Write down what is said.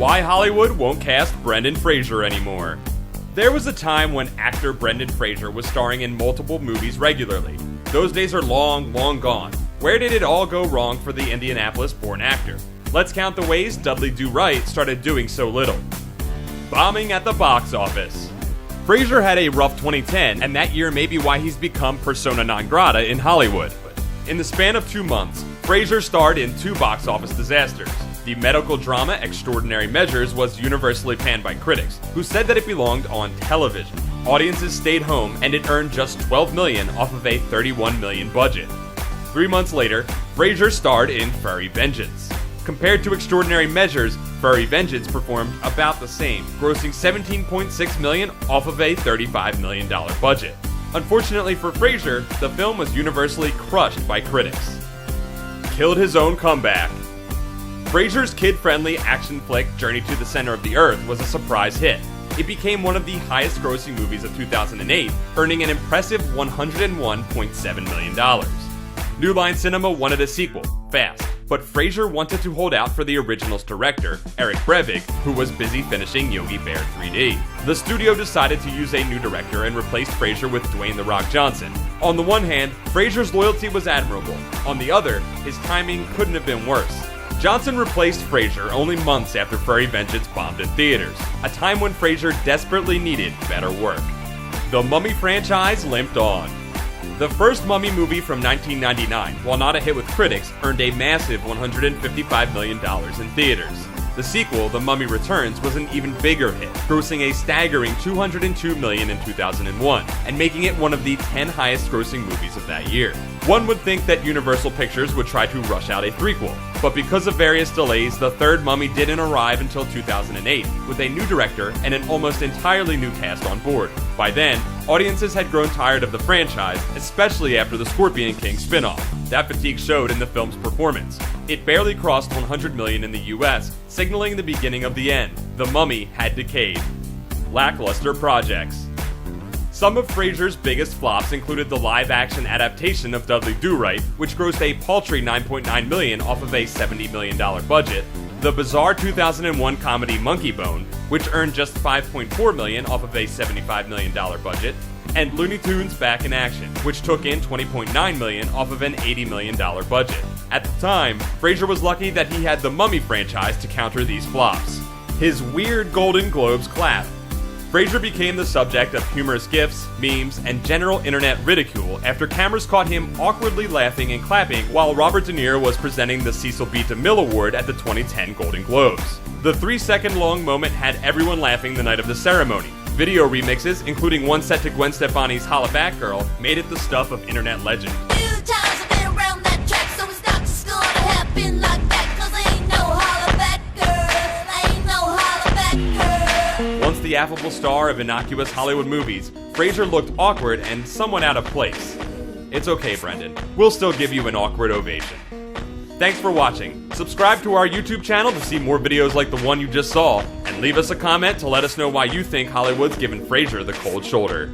why Hollywood won't cast Brendan Fraser anymore. There was a time when actor Brendan Fraser was starring in multiple movies regularly. Those days are long, long gone. Where did it all go wrong for the Indianapolis-born actor? Let's count the ways Dudley Do Right started doing so little. Bombing at the box office. Fraser had a rough 2010, and that year may be why he's become persona non grata in Hollywood. In the span of 2 months, Fraser starred in 2 box office disasters. The medical drama Extraordinary Measures was universally panned by critics, who said that it belonged on television. Audiences stayed home, and it earned just $12 million off of a $31 million budget. 3 months later, Fraser starred in Furry Vengeance. Compared to Extraordinary Measures, Furry Vengeance performed about the same, grossing $17.6 million off of a $35 million budget. Unfortunately for Fraser, the film was universally crushed by critics. Killed his own comeback. Fraser's kid-friendly action flick Journey to the Center of the Earth was a surprise hit. It became one of the highest-grossing movies of 2008, earning an impressive $101.7 million. New Line Cinema wanted a sequel, fast, but Fraser wanted to hold out for the original's director, Eric Brevig, who was busy finishing Yogi Bear 3D. The studio decided to use a new director and replaced Fraser with Dwayne "The Rock" Johnson. On the one hand, Fraser's loyalty was admirable. On the other, his timing couldn't have been worse. Johnson replaced Fraser only months after Furry Vengeance bombed in theaters, a time when Fraser desperately needed better work. The Mummy franchise limped on. The first Mummy movie from 1999, while not a hit with critics, earned a massive $155 million in theaters. The sequel, The Mummy Returns, was an even bigger hit, grossing a staggering $202 million in 2001, and making it one of the 10 highest-grossing movies of that year. One would think that Universal Pictures would try to rush out a threequel, but because of various delays, the third Mummy didn't arrive until 2008, with a new director and an almost entirely new cast on board. By then, audiences had grown tired of the franchise, especially after the Scorpion King spin-off. That fatigue showed in the film's performance. It barely crossed $100 million in the US, signaling the beginning of the end. The Mummy had decayed. Lackluster projects. Some of Fraser's biggest flops included the live-action adaptation of Dudley Do Right, which grossed a paltry $9.9 million off of a $70 million budget, the bizarre 2001 comedy Monkey Bone, which earned just $5.4 million off of a $75 million budget, and Looney Tunes Back in Action, which took in $20.9 million off of an $80 million budget. At the time, Fraser was lucky that he had the Mummy franchise to counter these flops. His weird Golden Globes clap. Fraser became the subject of humorous gifs, memes, and general internet ridicule after cameras caught him awkwardly laughing and clapping while Robert De Niro was presenting the Cecil B. DeMille Award at the 2010 Golden Globes. The 3-second-long moment had everyone laughing the night of the ceremony. Video remixes, including one set to Gwen Stefani's Holla Back Girl, made it the stuff of internet legend. Once the affable star of innocuous Hollywood movies, Fraser looked awkward and somewhat out of place. It's okay, Brendan. We'll still give you an awkward ovation. Thanks for watching. Subscribe to our YouTube channel to see more videos like the one you just saw, and leave us a comment to let us know why you think Hollywood's given Fraser the cold shoulder.